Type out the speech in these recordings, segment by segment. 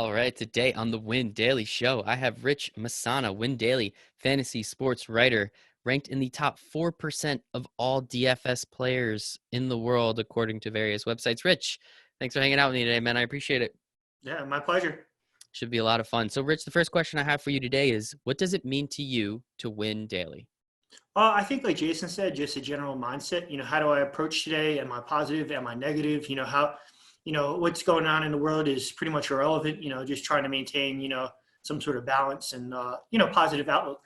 All right, today on the Win Daily Show, I have Rich Masana, Win Daily fantasy sports writer, ranked in the top 4% of all DFS players in the world, according to various websites. Rich, thanks for hanging out with me today, man. I appreciate it. Yeah, my pleasure. Should be a lot of fun. So, Rich, the first question I have for you today is, what does it mean to you to win daily? I think, like Jason said, just a general mindset. How do I approach today? Am I positive? Am I negative? What's going on in the world is pretty much irrelevant. Just trying to maintain, some sort of balance and, positive outlook.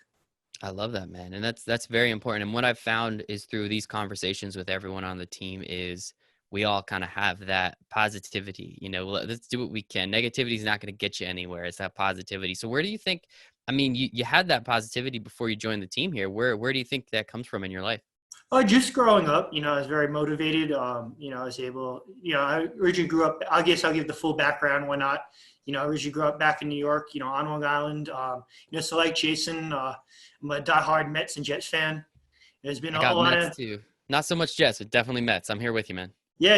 I love that, man. And that's very important. And what I've found is through these conversations with everyone on the team is we all kind of have that positivity. Let's do what we can. Negativity is not going to get you anywhere. It's that positivity. So where do you think, I mean, you had that positivity before you joined the team here. Where do you think that comes from in your life? Just growing up, I was very motivated. I was able, I originally grew up, I guess I'll give the full background, why not? I originally grew up back in New York, on Long Island. So like Jason, I'm a diehard Mets and Jets fan. There's been I a got lot Mets of, too. Not so much Jets, but definitely Mets. I'm here with you, man. yeah,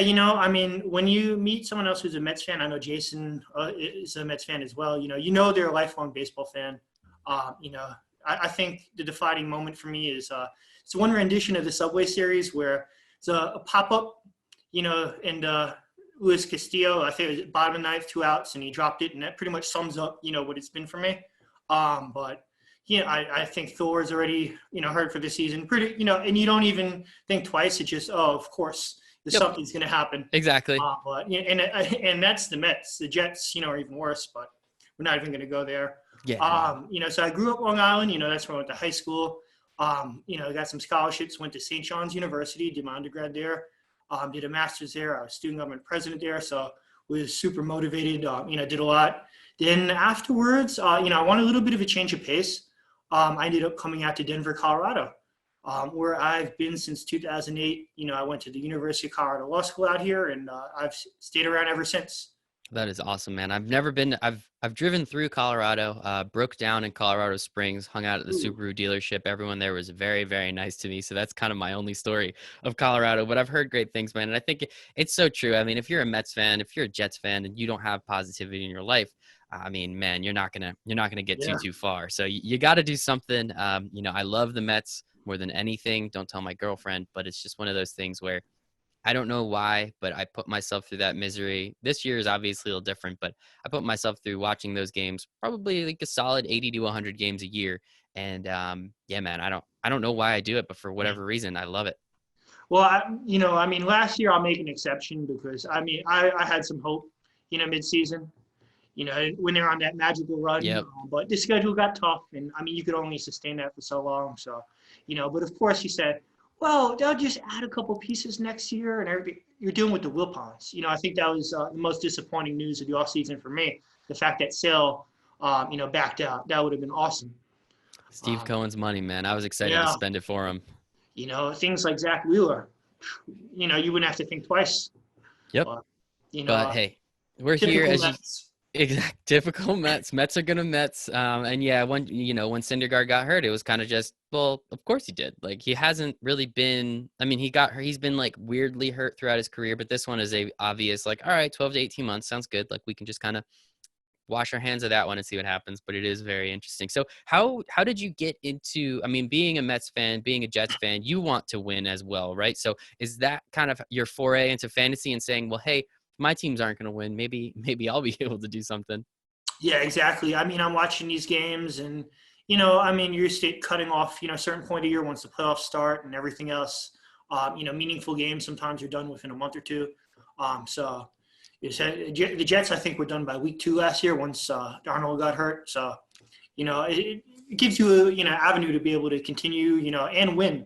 when you meet someone else who's a Mets fan, I know Jason is a Mets fan as well. They're a lifelong baseball fan. You know, I think the defining moment for me is it's one rendition of the Subway series where it's a pop up, and Luis Castillo, I think it was bottom of the ninth, 2 outs, and he dropped it, and that pretty much sums up, what it's been for me. But I think Thor's already, hurt for the season. Pretty, and you don't even think twice. It's just, oh, of course, Yep, something's going to happen. exactly. But and that's the Mets. The Jets, are even worse. But we're not even going to go there. Yeah, no. So I grew up Long Island. That's where I went to high school. I got some scholarships. Went to St. John's University. Did my undergrad there. Did a master's there. I was student government president there. So was super motivated. Did a lot. Then afterwards, I wanted a little bit of a change of pace. I ended up coming out to Denver, Colorado, where I've been since 2008. I went to the University of Colorado Law School out here, and I've stayed around ever since. That is awesome, man. I've never been. I've driven through Colorado, broke down in Colorado Springs, hung out at the Ooh. Subaru dealership. Everyone there was very, very nice to me. So that's kind of my only story of Colorado. But I've heard great things, man. And I think it's so true. I mean, if you're a Mets fan, if you're a Jets fan, and you don't have positivity in your life, I mean, man, you're not gonna get Yeah. too far. So you got to do something. I love the Mets more than anything. Don't tell my girlfriend, but it's just one of those things where I don't know why, but I put myself through that misery. This year is obviously a little different, but I put myself through watching those games, probably like a solid 80 to 100 games a year. And yeah, man, I don't know why I do it, but for Yeah. whatever reason, I love it. Well, last year I'll make an exception because I had some hope, mid-season, when they're on that magical run. Yep. But the schedule got tough, and you could only sustain that for so long. So, but of course you said, well, they'll just add a couple pieces next year and everything. You're dealing with the Wilpons. I think that was the most disappointing news of the offseason for me. The fact that Sale, backed out. That would have been awesome. Steve Um, Cohen's money, man. I was excited to yeah, spend it for him. things like Zach Wheeler, you wouldn't have to think twice. Yep. But, But hey, we're here typical as you Mets. exact typical Mets. Mets are gonna Mets. And yeah, when Syndergaard got hurt, it was kind of just, well, of course he did. Like he hasn't really been. I mean, he got hurt. He's been like weirdly hurt throughout his career, but this one is a obvious like, all right, 12 to 18 months sounds good. Like we can just kind of wash our hands of that one and see what happens. But it is very interesting. So how did you get into? I mean, being a Mets fan, being a Jets fan, you want to win as well, right? So is that kind of your foray into fantasy and saying, well, hey, my teams aren't going to win. Maybe I'll be able to do something. Yeah, exactly. I'm watching these games and, you're cutting off, a certain point of the year once the playoffs start and everything else. Meaningful games sometimes are done within a month or two. So the Jets, I think, were done by week 2 last year once Darnold got hurt. So, it gives you avenue to be able to continue, and win,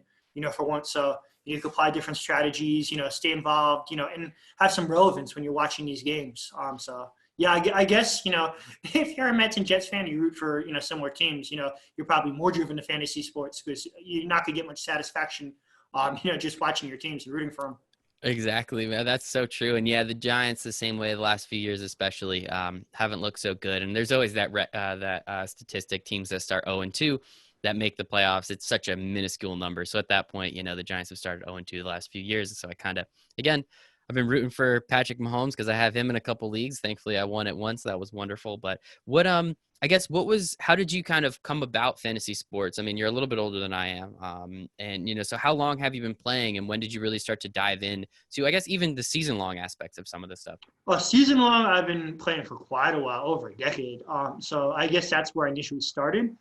for once. So you can apply different strategies, stay involved, and have some relevance when you're watching these games. So yeah, I guess, if you're a Mets and Jets fan, you root for, similar teams, you're probably more driven to fantasy sports because you're not going to get much satisfaction, just watching your teams and rooting for them. Exactly, man. That's so true. And yeah, the Giants, the same way the last few years, especially, haven't looked so good. And there's always that statistic: teams that start 0-2 that make the playoffs. It's such a minuscule number. So at that point, the Giants have started 0-2 the last few years. And so I kind of, again, I've been rooting for Patrick Mahomes because I have him in a couple leagues. Thankfully, I won it once. That was wonderful. But what I guess how did you kind of come about fantasy sports? I mean, you're a little bit older than I am. And so how long have you been playing, and when did you really start to dive in to, I guess, even the season long aspects of some of this stuff? Well, season long, I've been playing for quite a while, over a decade. So I guess that's where I initially started.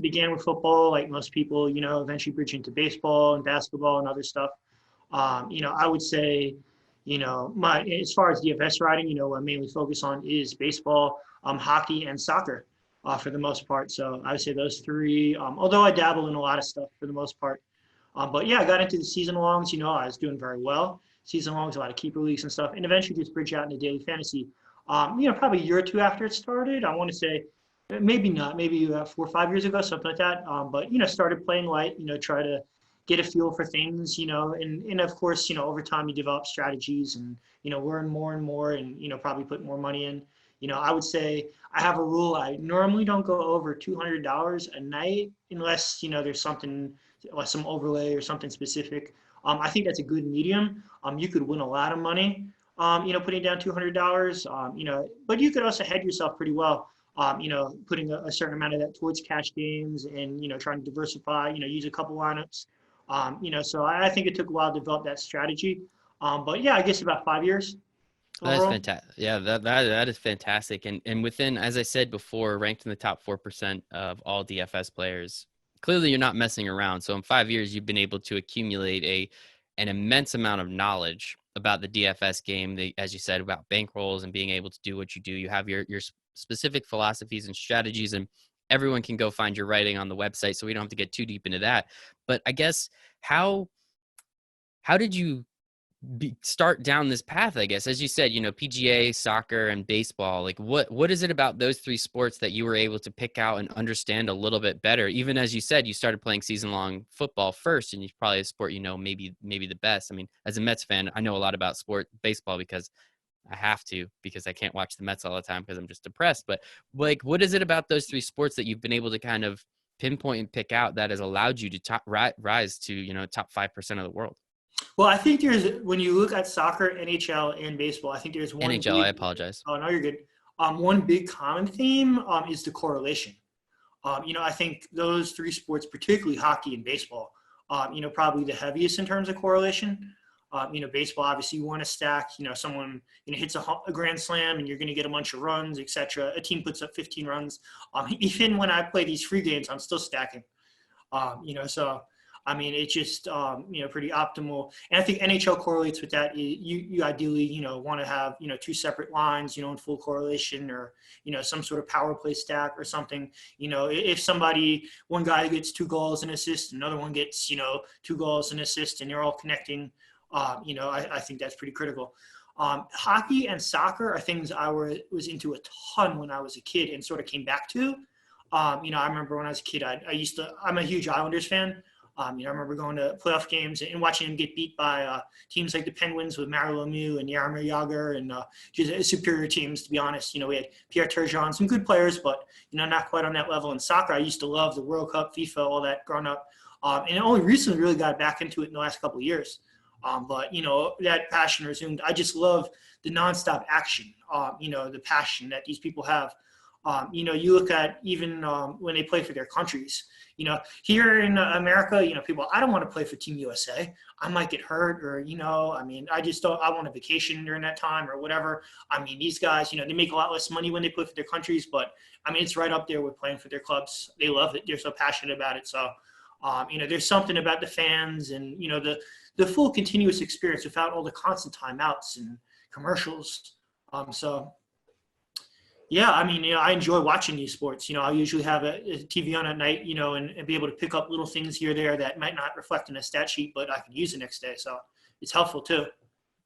Began with football, like most people. Eventually bridged into baseball and basketball and other stuff. I would say, my as far as DFS riding, what I mainly focus on is baseball, hockey, and soccer, for the most part. So I would say those three. Although I dabble in a lot of stuff for the most part. But yeah, I got into the season longs. I was doing very well. Season longs, a lot of keeper leagues and stuff, and eventually just bridge out into daily fantasy. Probably a year or two after it started. I want to say, maybe not, maybe 4 or 5 years ago, something like that. But started playing light. Try to get a feel for things. And of course, over time you develop strategies and learn more and more, and probably put more money in. I would say I have a rule. I normally don't go over $200 a night unless there's something like some overlay or something specific. I think that's a good medium. You could win a lot of money, putting down $200. But you could also head yourself pretty well. Putting a certain amount of that towards cash games and trying to diversify. Use a couple lineups. So I think it took a while to develop that strategy. But yeah, I guess about 5 years That's overall. fantastic. Yeah, that is fantastic. And within, as I said before, ranked in the top 4% of all DFS players. Clearly, you're not messing around. So in 5 years, you've been able to accumulate an immense amount of knowledge about the DFS game. As you said, about bankrolls and being able to do what you do. You have your specific philosophies and strategies, and everyone can go find your writing on the website. So we don't have to get too deep into that. But I guess how did you start down this path? I guess, as you said, PGA, soccer, and baseball. Like, what is it about those three sports that you were able to pick out and understand a little bit better? Even as you said, you started playing season long football first, and you probably a sport maybe the best. I mean, as a Mets fan, I know a lot about baseball because I have to, because I can't watch the Mets all the time because I'm just depressed. But like, what is it about those three sports that you've been able to kind of pinpoint and pick out that has allowed you to rise to top 5% of the world? Well, I think when you look at soccer, NHL, and baseball, I think there's one NHL, I big. apologize. Oh no, you're good. One big common theme is the correlation. I think those three sports, particularly hockey and baseball, probably the heaviest in terms of correlation. Baseball, obviously, you want to stack. Someone hits a grand slam, and you're going to get a bunch of runs, etc. A team puts up 15 runs. Even when I play these free games, I'm still stacking. So I mean, it's just pretty optimal. And I think NHL correlates with that. You ideally want to have two separate lines in full correlation, or some sort of power play stack or something. If one guy gets 2 goals and assists, another one gets 2 goals and assists, and you're all connecting. I think that's pretty critical. Hockey and soccer are things I was into a ton when I was a kid and sort of came back to. I remember when I was a kid, I'm a huge Islanders fan. I remember going to playoff games and watching them get beat by teams like the Penguins with Mario Lemieux and Jaromir Jagr and just superior teams, to be honest. We had Pierre Turgeon, some good players, but, not quite on that level. In soccer, I used to love the World Cup, FIFA, all that growing up. And only recently really got back into it in the last couple of years. But, that passion resumed. I just love the nonstop action, the passion that these people have. You look at even when they play for their countries. Here in America, people, I don't want to play for Team USA. I might get hurt, or I just don't. I want a vacation during that time or whatever. I mean, these guys, they make a lot less money when they play for their countries, but I mean, it's right up there with playing for their clubs. They love it. They're so passionate about it. So, there's something about the fans and the full continuous experience without all the constant timeouts and commercials. So. Yeah, I mean, I enjoy watching these sports. I usually have a TV on at night, and be able to pick up little things here or there that might not reflect in a stat sheet, but I can use the next day. So it's helpful too.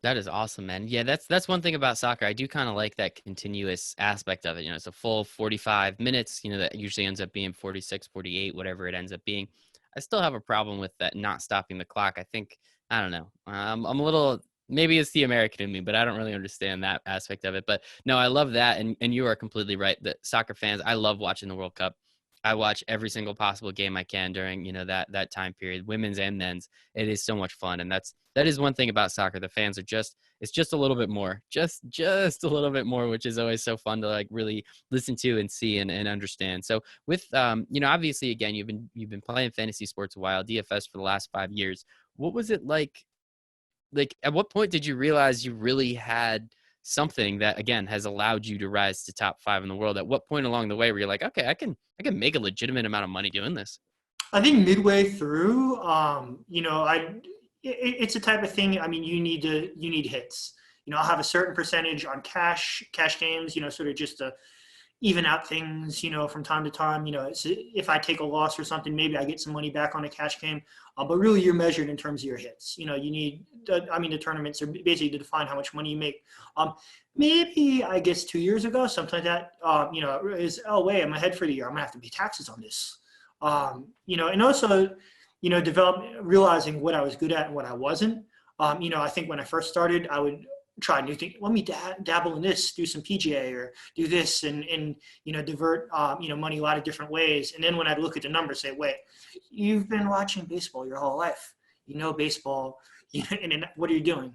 That is awesome, man. Yeah, that's one thing about soccer. I do kind of like that continuous aspect of it. It's a full 45 minutes, that usually ends up being 46, 48, whatever it ends up being. I still have a problem with that not stopping the clock. I think, I don't know. I'm a little, maybe it's the American in me, but I don't really understand that aspect of it. But no, I love that. And you are completely right. The soccer fans, I love watching the World Cup. I watch every single possible game I can during, that time period, women's and men's. It is so much fun. And that is one thing about soccer. The fans are it's just a little bit more, just a little bit more, which is always so fun to like really listen to and see and understand. So with, obviously again, you've been playing fantasy sports a while, DFS for the last 5 years. What was it like? Like, at what point did you realize you really had something that again has allowed you to rise to top 5 in the world? At what point along the way were you like, okay, I can make a legitimate amount of money doing this? I think midway through, it's a type of thing. I mean, you need hits. I'll have a certain percentage on cash games. Sort of just to even out things. From time to time. If I take a loss or something, maybe I get some money back on a cash game. But really, you're measured in terms of your hits. You need. The tournaments are basically to define how much money you make. Maybe I guess 2 years ago, something like that. Is wait, I'm ahead for the year. I'm gonna have to pay taxes on this. And also, realizing what I was good at and what I wasn't. I think when I first started, I would try new things. Let me dabble in this, do some PGA or do this and divert, money a lot of different ways. And then when I look at the numbers, say, wait, you've been watching baseball your whole life. Baseball, and then what are you doing?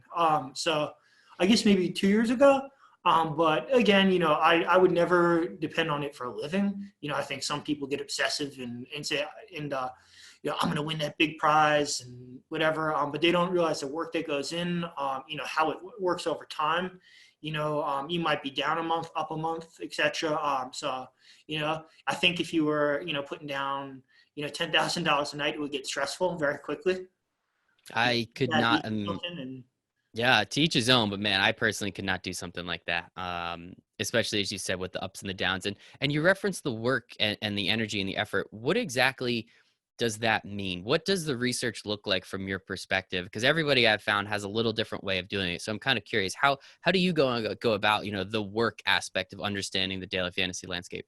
So I guess maybe 2 years ago. But again, I would never depend on it for a living. I think some people get obsessive and say, I'm going to win that big prize and whatever. But they don't realize the work that goes in, how it works over time. You might be down a month, up a month, etc. So, I think if you were, putting down, $10,000 a night, it would get stressful very quickly. I could not. Yeah, to each his own, but man, I personally could not do something like that. Especially as you said, with the ups and the downs, and you referenced the work and the energy and the effort. What exactly does that mean? What does the research look like from your perspective? Because everybody I've found has a little different way of doing it. So I'm kind of curious, how do you go about, the work aspect of understanding the daily fantasy landscape?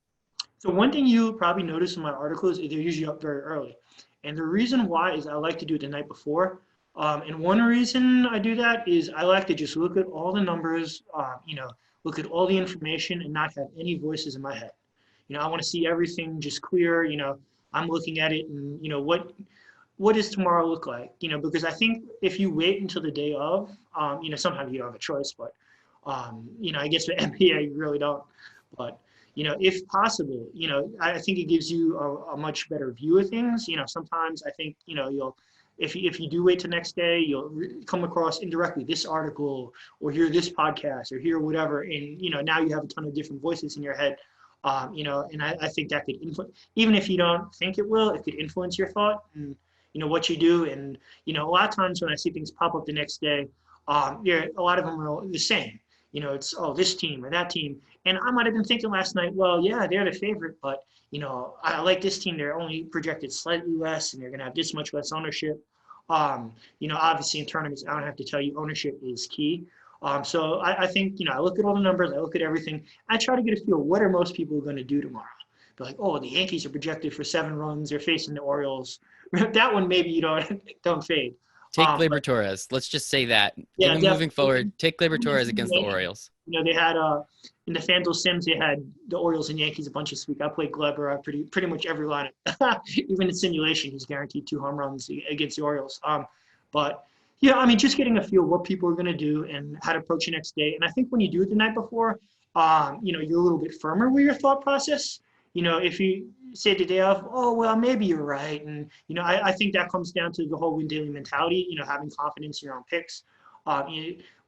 So one thing you'll probably notice in my articles is they're usually up very early. And the reason why is I like to do it the night before. And one reason I do that is I like to just look at all the numbers, look at all the information and not have any voices in my head. I want to see everything just clear. I'm looking at it and, what does tomorrow look like? Because I think if you wait until the day of, sometimes you don't have a choice, but, I guess with NBA, you really don't. But, if possible, I think it gives you a much better view of things. Sometimes I think, if you do wait till next day, you'll come across indirectly this article or hear this podcast or hear whatever. And, now you have a ton of different voices in your head. And I think that could influence, even if you don't think it will, it could influence your thought and, what you do. And, a lot of times when I see things pop up the next day, a lot of them are the same. It's, this team or that team. And I might have been thinking last night, well, yeah, they're the favorite, but, I like this team. They're only projected slightly less and they're going to have this much less ownership. Obviously in tournaments, I don't have to tell you ownership is key. So I think, I look at all the numbers, I look at everything. I try to get a feel, what are most people going to do tomorrow? They're like, the Yankees are projected for 7 runs. They're facing the Orioles. That one, maybe you don't fade. Take Gleyber Torres. Let's just say that. Yeah, moving forward, take Gleyber Torres against the Orioles. They had in the FanDuel Sims, they had the Orioles and Yankees a bunch this week. I played Gleyber pretty much every lineup. Even in simulation, he's guaranteed 2 home runs against the Orioles. But yeah, just getting a feel what people are going to do and how to approach the next day. And I think when you do it the night before, you're a little bit firmer with your thought process. If you say the day of, well, maybe you're right. And, I think that comes down to the whole win daily mentality, having confidence in your own picks.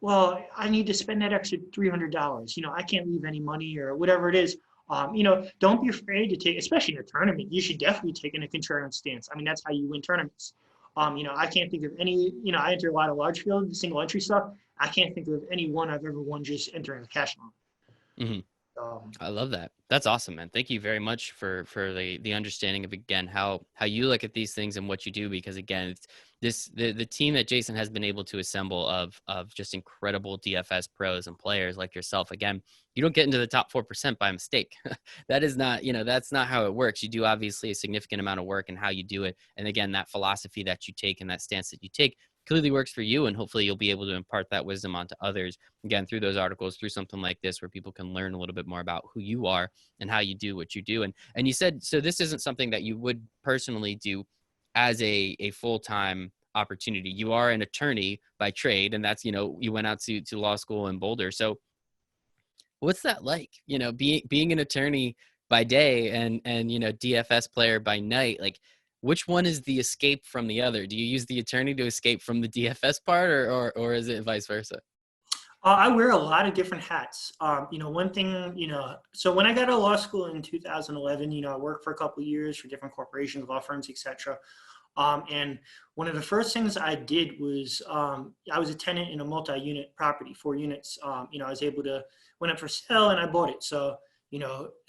Well, I need to spend that extra $300. I can't leave any money or whatever it is. Don't be afraid to take, especially in a tournament, you should definitely take in a contrarian stance. That's how you win tournaments. I can't think of any, I enter a lot of large field, single entry stuff. I can't think of any one I've ever won just entering a cash line. Mm-hmm. I love that. That's awesome, man. Thank you very much for the understanding of, again, how you look at these things and what you do, because again, it's the team that Jason has been able to assemble of just incredible DFS pros and players like yourself. Again, you don't get into the top 4% by mistake. That is not, that's not how it works. You do obviously a significant amount of work in how you do it. And again, that philosophy that you take and that stance that you take clearly works for you, and hopefully you'll be able to impart that wisdom onto others, again, through those articles, through something like this, where people can learn a little bit more about who you are and how you do what you do. And you said, so this isn't something that you would personally do as a full-time opportunity. You are an attorney by trade, and that's, you went out to law school in Boulder. So what's that like, being an attorney by day and DFS player by night? Like, which one is the escape from the other? Do you use the attorney to escape from the DFS part, or is it vice versa? I wear a lot of different hats. One thing, so when I got out of law school in 2011, I worked for a couple of years for different corporations, law firms, etc. And one of the first things I did was I was a tenant in a multi-unit property, 4 units. I was able to, went up for sale and I bought it. So,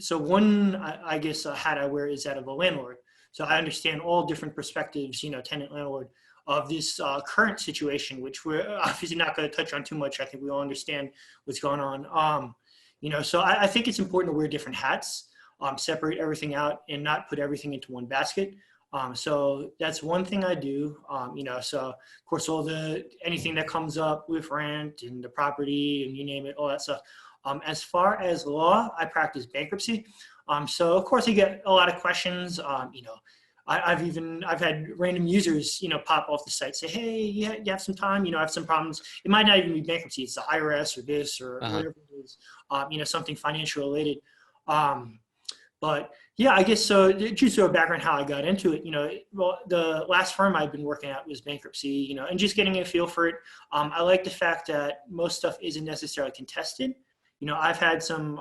so one, I guess, hat I wear is that of a landlord. So I understand all different perspectives, tenant, landlord, of this current situation, which we're obviously not going to touch on too much. I think we all understand what's going on. So I think it's important to wear different hats, separate everything out and not put everything into one basket. So that's one thing I do. So of course, anything that comes up with rent and the property and you name it, all that stuff. As far as law, I practice bankruptcy. So of course, you get a lot of questions. I've had random users, pop off the site, say, hey, yeah, you have some time, I have some problems. It might not even be bankruptcy. It's the IRS or this or whatever it is, something financial related. But yeah, I guess so. Just a background how I got into it. Well, the last firm I've been working at was bankruptcy. And just getting a feel for it. I like the fact that most stuff isn't necessarily contested. I've had some,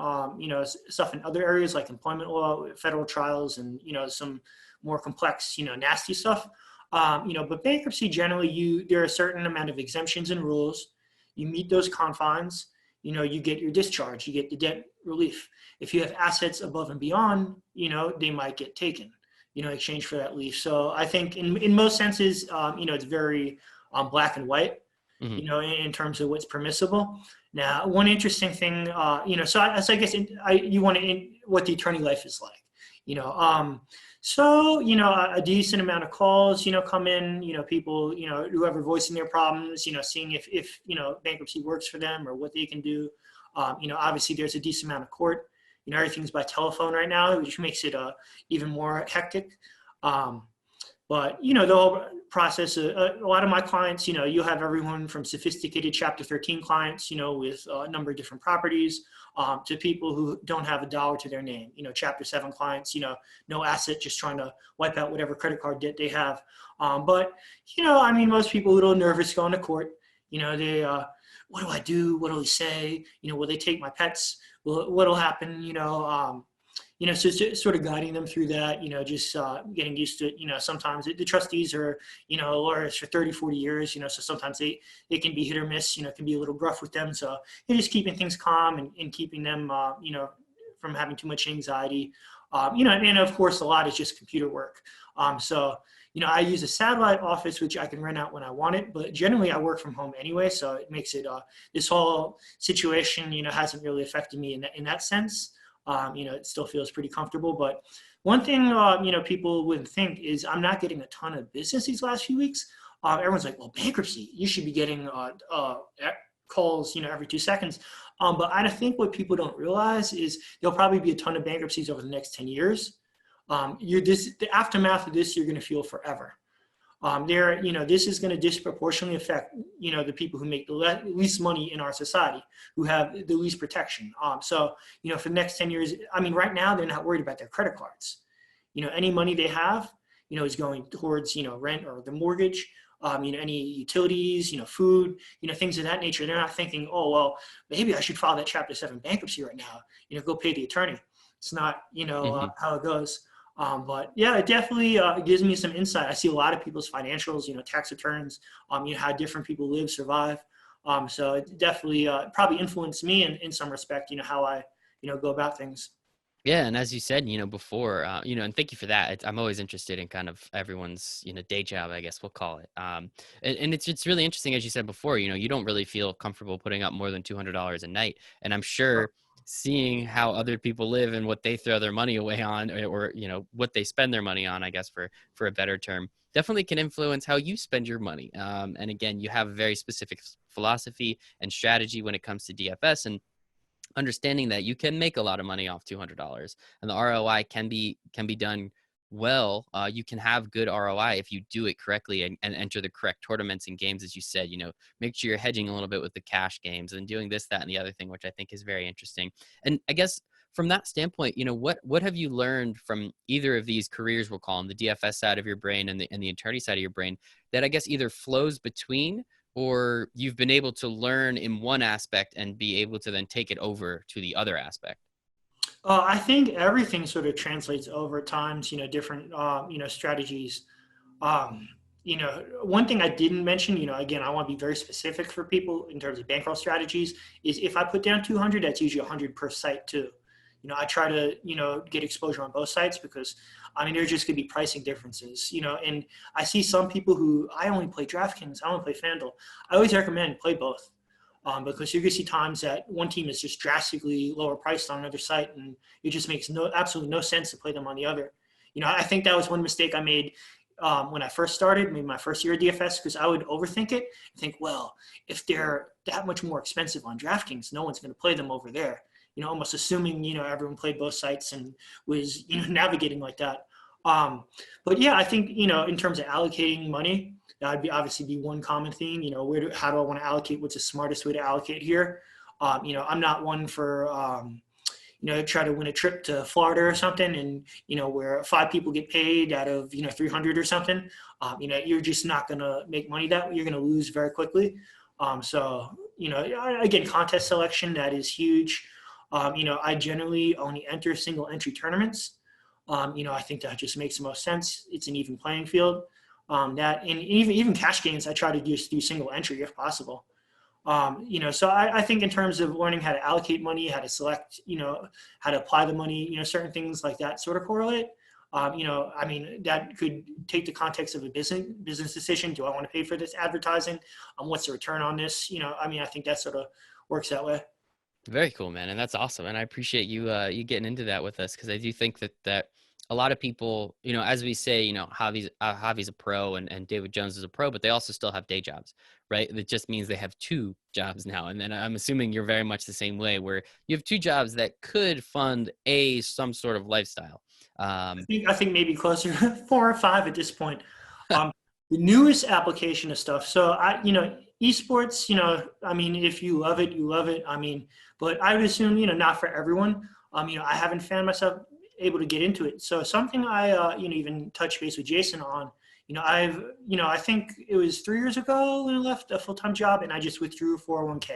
stuff in other areas like employment law, federal trials, and some more complex, nasty stuff. But bankruptcy generally, there are a certain amount of exemptions and rules. You meet those confines. You get your discharge, you get the debt relief. If you have assets above and beyond, they might get taken, in exchange for that relief. So I think in most senses, it's very black and white, in terms of what's permissible. Now, one interesting thing, so I guess you want to, what the attorney life is like, So, a decent amount of calls, come in, people, whoever voicing their problems, seeing if bankruptcy works for them or what they can do. Obviously there's a decent amount of court, everything's by telephone right now, which makes it even more hectic. But, the whole process, a lot of my clients, you have everyone from sophisticated Chapter 13 clients, with a number of different properties, to people who don't have a dollar to their name, Chapter 7 clients, no asset, just trying to wipe out whatever credit card debt they have. But, most people a little nervous going to court. They, what do I do? What do they say? Will they take my pets? What'll happen? So it's sort of guiding them through that, just getting used to it. Sometimes the trustees are, lawyers for 30, 40 years, so sometimes they can be hit or miss, it can be a little gruff with them. So just keeping things calm and keeping them, from having too much anxiety. And of course, a lot is just computer work. So, I use a satellite office, which I can rent out when I want it, but generally I work from home anyway. So it makes it, this whole situation, hasn't really affected me in that sense. It still feels pretty comfortable. But one thing, people wouldn't think is I'm not getting a ton of business these last few weeks. Everyone's like, well, bankruptcy, you should be getting calls, every 2 seconds. But I think what people don't realize is there'll probably be a ton of bankruptcies over the next 10 years. The aftermath of this, you're going to feel forever. This is going to disproportionately affect, the people who make the least money in our society, who have the least protection. So, for the next 10 years, right now they're not worried about their credit cards. Any money they have, is going towards, rent or the mortgage, any utilities, food, things of that nature. They're not thinking, oh, well, maybe I should file that Chapter 7 bankruptcy right now, go pay the attorney. It's not, how it goes. But yeah, it definitely gives me some insight. I see a lot of people's financials, tax returns, how different people live, survive. So it definitely probably influenced me in some respect, how I, go about things. Yeah, and as you said, before, and thank you for that. I'm always interested in kind of everyone's, day job, I guess we'll call it. And it's really interesting, as you said before, you don't really feel comfortable putting up more than $200 a night. And I'm sure seeing how other people live and what they throw their money away on, or what they spend their money on, I guess, for a better term, definitely can influence how you spend your money. And again, you have a very specific philosophy and strategy when it comes to DFS, and understanding that you can make a lot of money off $200 and the ROI can be done well. You can have good ROI if you do it correctly and enter the correct tournaments and games, as you said. Make sure you're hedging a little bit with the cash games and doing this, that, and the other thing, which I think is very interesting. And I guess from that standpoint, what have you learned from either of these careers, we'll call them, the DFS side of your brain and the attorney side of your brain, that I guess either flows between, or you've been able to learn in one aspect and be able to then take it over to the other aspect? I think everything sort of translates over times, different, strategies. One thing I didn't mention, again, I want to be very specific for people in terms of bankroll strategies, is if I put down 200, that's usually 100 per site too. I try to, get exposure on both sites because, there's just going to be pricing differences, and I see some people who, I only play DraftKings, I only play FanDuel. I always recommend play both. Because you're going to see times that one team is just drastically lower priced on another site, and it just makes absolutely no sense to play them on the other. I think that was one mistake I made when I first started, maybe my first year of DFS, because I would overthink it and think, well, if they're that much more expensive on DraftKings, no one's going to play them over there. Almost assuming, everyone played both sites and was, navigating like that. But yeah, I think, in terms of allocating money, that would obviously be one common theme. How do I want to allocate? What's the smartest way to allocate here? I'm not one for, try to win a trip to Florida or something, and where 5 people get paid out of 300 or something. You're just not going to make money that way. You're going to lose very quickly. So again, contest selection, that is huge. I generally only enter single entry tournaments. I think that just makes the most sense. It's an even playing field. And even cash games, I try to just do single entry if possible. So I think in terms of learning how to allocate money, how to select, how to apply the money, certain things like that sort of correlate. That could take the context of a business decision. Do I want to pay for this advertising? What's the return on this? I think that sort of works that way. Very cool, man, and that's awesome. And I appreciate you getting into that with us, because I do think that a lot of people, as we say, Javi's a pro and David Jones is a pro, but they also still have day jobs, right? That just means they have 2 jobs now. And then I'm assuming you're very much the same way, where you have 2 jobs that could fund some sort of lifestyle. I think maybe closer to 4 or 5 at this point. The newest application of stuff. So esports, if you love it, you love it. But I would assume, not for everyone. I haven't found myself able to get into it. So something I, even touch base with Jason on, I think it was 3 years ago when I left a full-time job and I just withdrew 401k.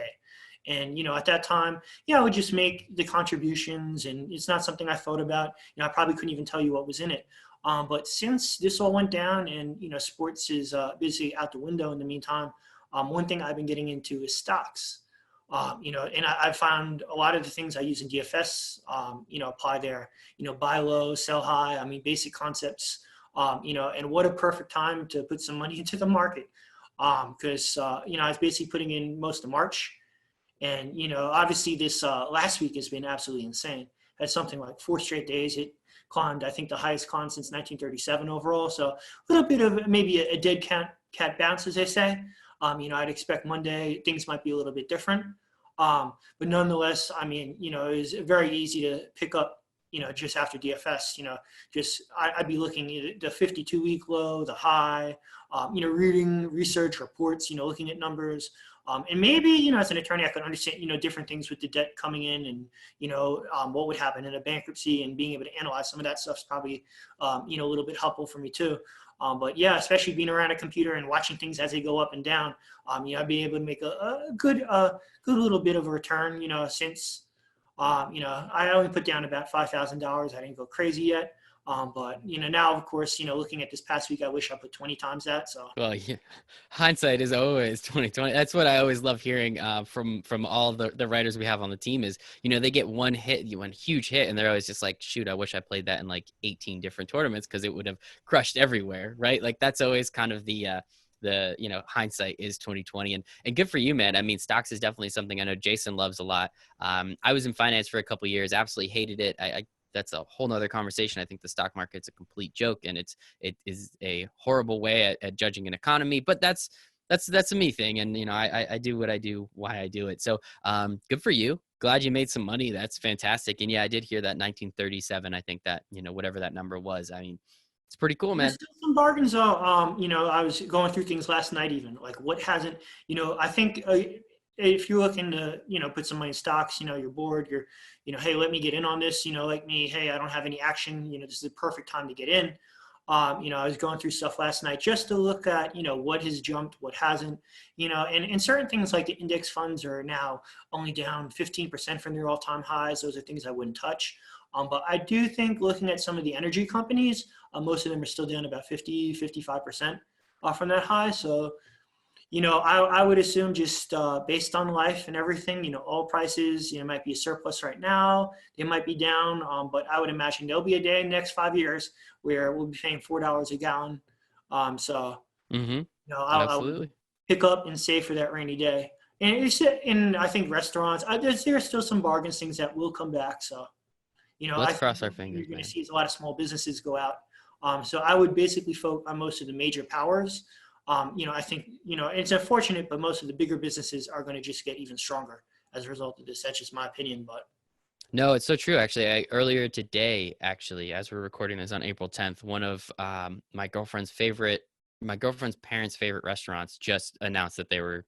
And, at that time, I would just make the contributions, and it's not something I thought about. I probably couldn't even tell you what was in it. But since this all went down and, sports is basically out the window in the meantime, one thing I've been getting into is stocks. And I found a lot of the things I use in DFS, apply there, buy low, sell high. Basic concepts, and what a perfect time to put some money into the market. Because, I was basically putting in most of March. And, obviously this last week has been absolutely insane. Had something like 4 straight days. It climbed, I think, the highest climb since 1937 overall. So a little bit of maybe a dead cat bounce, as they say. I'd expect Monday things might be a little bit different. But nonetheless, it was very easy to pick up, just after DFS, I'd be looking at the 52-week low, the high, reading research reports, looking at numbers. And maybe, as an attorney, I could understand, different things with the debt coming in and, what would happen in a bankruptcy, and being able to analyze some of that stuff's probably, a little bit helpful for me too. But yeah, especially being around a computer and watching things as they go up and down, I'd be able to make a good little bit of a return, since, I only put down about $5,000. I didn't go crazy yet. But, now, of course, looking at this past week, I wish I put 20 times that. So, Well, yeah, hindsight is always 2020. That's what I always love hearing from all the writers we have on the team is, they get one huge hit, and they're always just like, shoot, I wish I played that in like 18 different tournaments because it would have crushed everywhere, right? Like that's always kind of the the, hindsight is 2020, and good for you, man. I mean, stocks is definitely something I know Jason loves a lot. I was in finance for a couple years, absolutely hated it. That's a whole nother conversation. I think the stock market's a complete joke, and it is a horrible way at judging an economy, but that's a me thing. And, I do what I do, why I do it. So, good for you. Glad you made some money. That's fantastic. And yeah, I did hear that 1937. I think that, whatever that number was, I mean, it's pretty cool, There's man. still some bargains though. I was going through things last night even, like what hasn't, I think if you're looking to, put some money in stocks, you're bored, hey, let me get in on this, like me, hey, I don't have any action, this is the perfect time to get in. I was going through stuff last night just to look at, what has jumped, what hasn't, and certain things like the index funds are now only down 15% from their all-time highs. Those are things I wouldn't touch. But I do think looking at some of the energy companies, most of them are still down about 50, 55% from that high. So, I would assume just based on life and everything, oil prices, might be a surplus right now. They might be down, but I would imagine there'll be a day in the next 5 years where we'll be paying $4 a gallon. So, Mm-hmm. I would Absolutely. pick up and save for that rainy day. And I think restaurants, there's still some bargains, things that will come back. So, I Let's think cross our one thing fingers, you're going to man. see is a lot of small businesses go out. So I would basically focus on most of the major powers. I think, it's unfortunate, but most of the bigger businesses are going to just get even stronger as a result of this. That's just my opinion. But No, it's so true. Actually, earlier today, actually, as we're recording this on April 10th, one of my girlfriend's parents' favorite restaurants just announced that they were,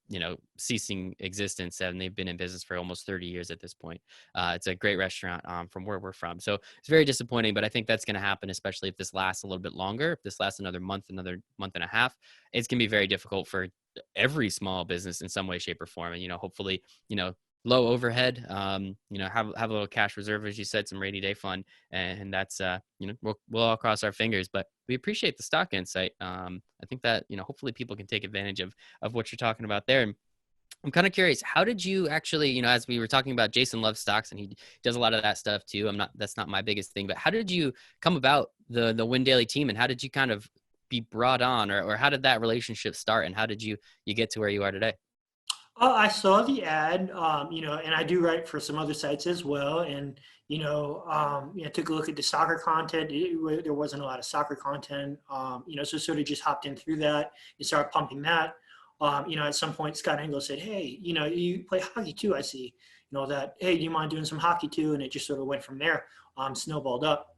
ceasing existence, and they've been in business for almost 30 years at this point. It's a great restaurant from where we're from. So it's very disappointing, but I think that's going to happen, especially if this lasts a little bit longer. If this lasts another month and a half, it's going to be very difficult for every small business in some way, shape, or form. And, hopefully, low overhead, have a little cash reserve, as you said, some rainy day fund. And that's, we'll all cross our fingers, but we appreciate the stock insight. I think that, hopefully people can take advantage of what you're talking about there. And I'm kind of curious, how did you actually, as we were talking about, Jason loves stocks and he does a lot of that stuff too. That's not my biggest thing, but how did you come about the Win Daily team, and how did you kind of be brought on, or how did that relationship start, and how did you get to where you are today? I saw the ad, and I do write for some other sites as well. And, took a look at the soccer content. There wasn't a lot of soccer content, so sort of just hopped in through that and started pumping that. At some point, Scott Engel said, hey, you play hockey too, I see. That, hey, do you mind doing some hockey too? And it just sort of went from there, snowballed up.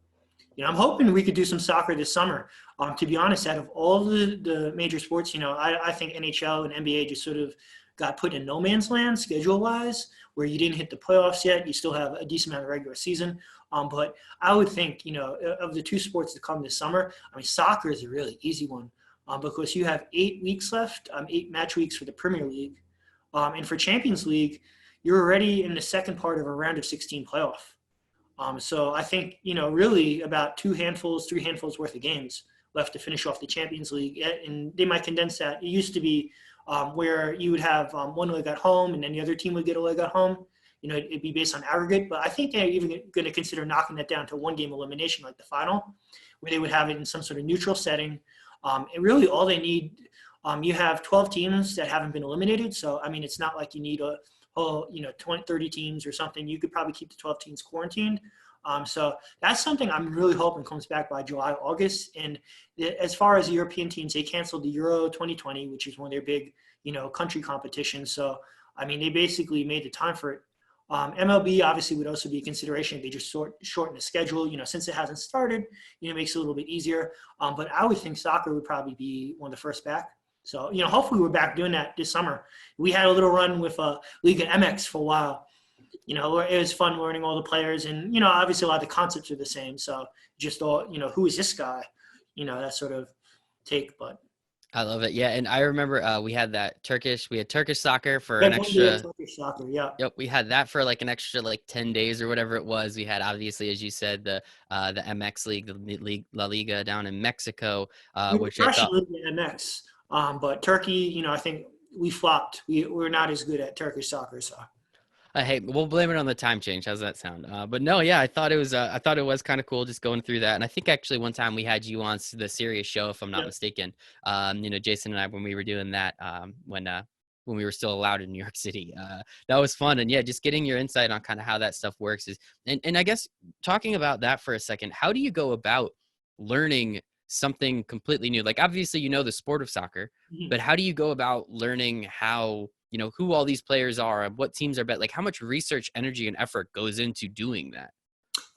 I'm hoping we could do some soccer this summer. To be honest, out of all the major sports, I think NHL and NBA just sort of got put in no man's land schedule-wise, where you didn't hit the playoffs yet. You still have a decent amount of regular season. But I would think, of the two sports to come this summer, I mean, soccer is a really easy one because you have 8 weeks left, 8 match weeks for the Premier League. And for Champions League, you're already in the second part of a round of 16 playoff. So I think, really about 3 handfuls worth of games left to finish off the Champions League. And they might condense that. It used to be where you would have one leg at home and then the other team would get a leg at home. It'd be based on aggregate. But I think they're even going to consider knocking that down to 1-game elimination like the final, where they would have it in some sort of neutral setting. And really all they need, you have 12 teams that haven't been eliminated. So, I mean, it's not like you need a whole, 20, 30 teams or something. You could probably keep the 12 teams quarantined. So that's something I'm really hoping comes back by July, August. And as far as the European teams, they canceled the Euro 2020, which is one of their big, country competitions. So, I mean, they basically made the time for it. MLB obviously would also be a consideration if they just shorten the schedule, since it hasn't started, it makes it a little bit easier. But I would think soccer would probably be one of the first back. So, hopefully we're back doing that this summer. We had a little run with Liga MX for a while. It was fun learning all the players, and, obviously a lot of the concepts are the same. So just all, who is this guy? That sort of take, but. I love it. Yeah. And I remember we had Turkish soccer for Yeah, an one day of extra. Turkish soccer, yeah. Yep, we had that for like an extra like 10 days or whatever it was. We had, obviously, as you said, the MX League, the League La Liga down in Mexico, We were which I crushing thought. Liga MX, but Turkey, I think we flopped. We're not as good at Turkish soccer, so. Hey, we'll blame it on the time change. How's that sound? But no, yeah, I thought it was kind of cool just going through that. And I think actually one time we had you on the Serious Show, if I'm not Yeah. mistaken. Jason and I, when we were doing that, when we were still allowed in New York City, that was fun. And yeah, just getting your insight on kind of how that stuff works and I guess talking about that for a second, how do you go about learning something completely new? Like obviously, the sport of soccer, Mhm. but how do you go about learning how, who all these players are and what teams are bet? Like how much research, energy, and effort goes into doing that?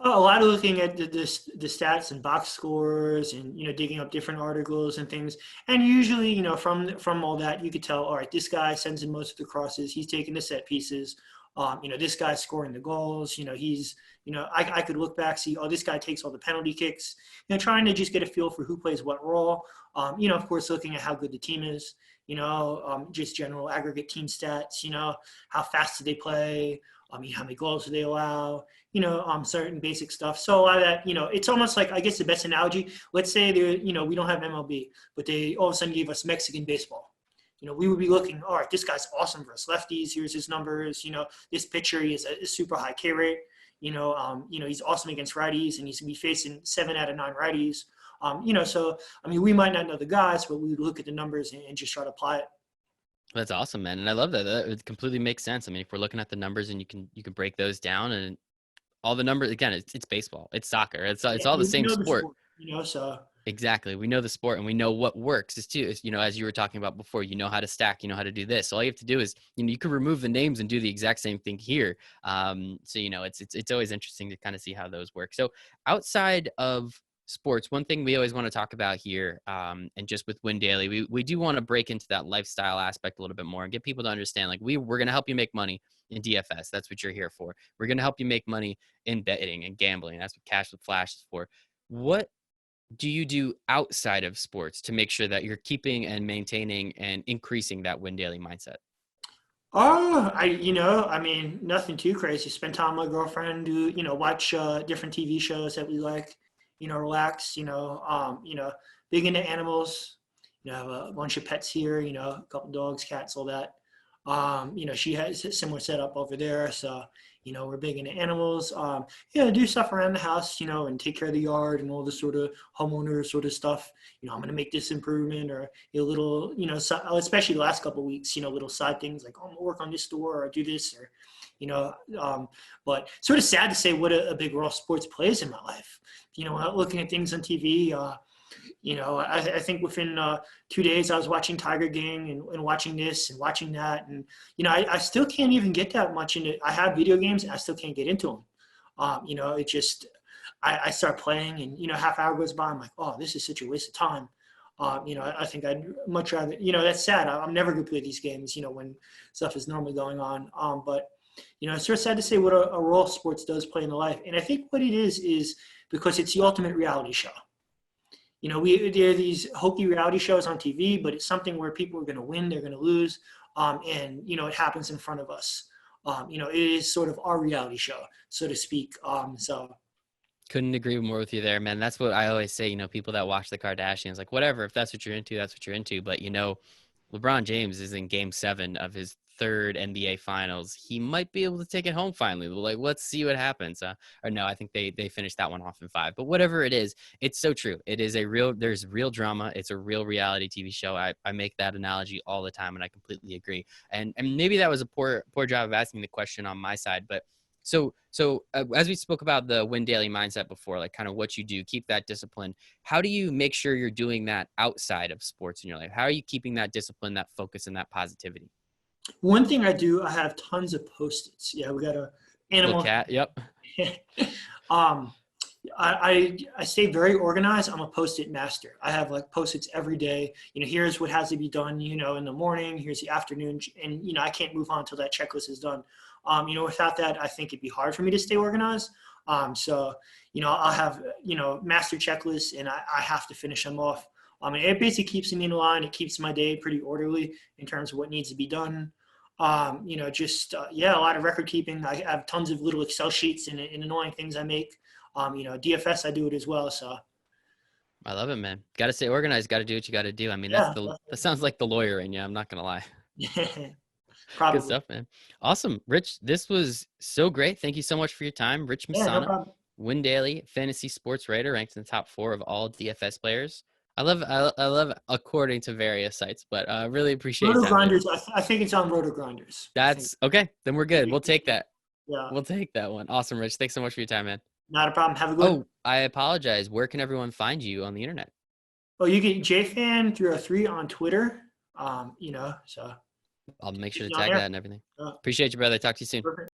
A lot of looking at the stats and box scores, and digging up different articles and things. And usually, from all that, you could tell, all right, this guy sends in most of the crosses. He's taking the set pieces. This guy's scoring the goals. I could look back, see, oh, this guy takes all the penalty kicks. Trying to just get a feel for who plays what role. Of course, looking at how good the team is. Just general aggregate team stats. How fast do they play? How many goals do they allow? Certain basic stuff. So a lot of that, it's almost like, I guess the best analogy, let's say we don't have MLB, but they all of a sudden gave us Mexican baseball. We would be looking, all right, this guy's awesome versus lefties. Here's his numbers. This pitcher, he has a super high K rate. He's awesome against righties, and he's going to be facing 7 out of 9 righties. So, we might not know the guys, but we would look at the numbers and just try to apply it. That's awesome, man. And I love that. It completely makes sense. I mean, if we're looking at the numbers and you can break those down and all the numbers again, it's baseball, it's soccer, it's Yeah, all the we same know the sport. sport, so. Exactly. We know the sport and we know what works is too. As you were talking about before, you know how to stack, you know how to do this. So all you have to do is, you can remove the names and do the exact same thing here. So it's always interesting to kind of see how those work. So outside of sports, one thing we always want to talk about here, and just with Win Daily, we do want to break into that lifestyle aspect a little bit more and get people to understand, like we're going to help you make money in DFS. That's what you're here for. We're going to help you make money in betting and gambling. That's what Cash with Flash is for. What do you do outside of sports to make sure that you're keeping and maintaining and increasing that Win Daily mindset? Oh, nothing too crazy. Spend time with my girlfriend, watch different TV shows that we like, relax, big into animals. I have a bunch of pets here, a couple dogs, cats, all that. She has a similar setup over there. So, we're big into animals. Do stuff around the house, and take care of the yard and all the sort of homeowner sort of stuff. I'm going to make this improvement, or a little, especially the last couple of weeks, little side things like, oh, I'm going to work on this store or do this, or, but sort of sad to say what a big role sports plays in my life. Looking at things on TV, I think within 2 days I was watching Tiger Gang and watching this and watching that. And, I still can't even get that much into it. I have video games and I still can't get into them. It just, I start playing and, half hour goes by. I'm like, oh, this is such a waste of time. I think I'd much rather, that's sad. I'm never going to play these games, when stuff is normally going on. But, it's sort of sad to say what a role sports does play in the life. And I think what it is because it's the ultimate reality show. There are these hokey reality shows on TV, but it's something where people are going to win, they're going to lose, and it happens in front of us. It is sort of our reality show, so to speak. So Couldn't agree more with you there, man. That's what I always say. People that watch the Kardashians, like whatever, if that's what you're into, that's what you're into. But LeBron James is in Game 7 of his third NBA Finals. He might be able to take it home finally. Like, let's see what happens. Or no, I think they finished that one off in 5. But whatever it is, it's so true. It is there's real drama. It's a real reality TV show. I make that analogy all the time, and I completely agree. And maybe that was a poor job of asking the question on my side, but. So as we spoke about the Win Daily mindset before, like kind of what you do, keep that discipline. How do you make sure you're doing that outside of sports in your life? How are you keeping that discipline, that focus, and that positivity? one thing I do, I have tons of Post-its. Yeah, we got a Little animal. cat. Yep. um, I stay very organized. I'm a Post-it master. I have like Post-its every day. Here's what has to be done, in the morning. Here's the afternoon. And, I can't move on until that checklist is done. Without that, I think it'd be hard for me to stay organized. So, I'll have, master checklists and I have to finish them off. It basically keeps me in line. It keeps my day pretty orderly in terms of what needs to be done. A lot of record keeping. I have tons of little Excel sheets and annoying things I make. DFS, I do it as well. So I love it, man. Got to stay organized. Got to do what you got to do. I mean, yeah. that sounds like the lawyer in you. I'm not gonna lie. Good Probably. stuff, man. Awesome. Rich, this was so great. Thank you so much for your time. Rich Yeah, no Masana, problem. Win Daily fantasy sports writer, ranked in the top 4 of all DFS players. I love according to various sites, but really appreciate your time, man. Rotogrinders. I think it's on Rotogrinders. I think. That's okay. Then we're good. We'll take that. Yeah. We'll take that one. Awesome, Rich. Thanks so much for your time, man. Not a problem. Have a good one. Oh, I apologize. Where can everyone find you on the internet? Oh, you get JFan303 on Twitter. So I'll make sure keep to me on tag there. that and everything. Appreciate you, brother. Talk to you soon. Perfect.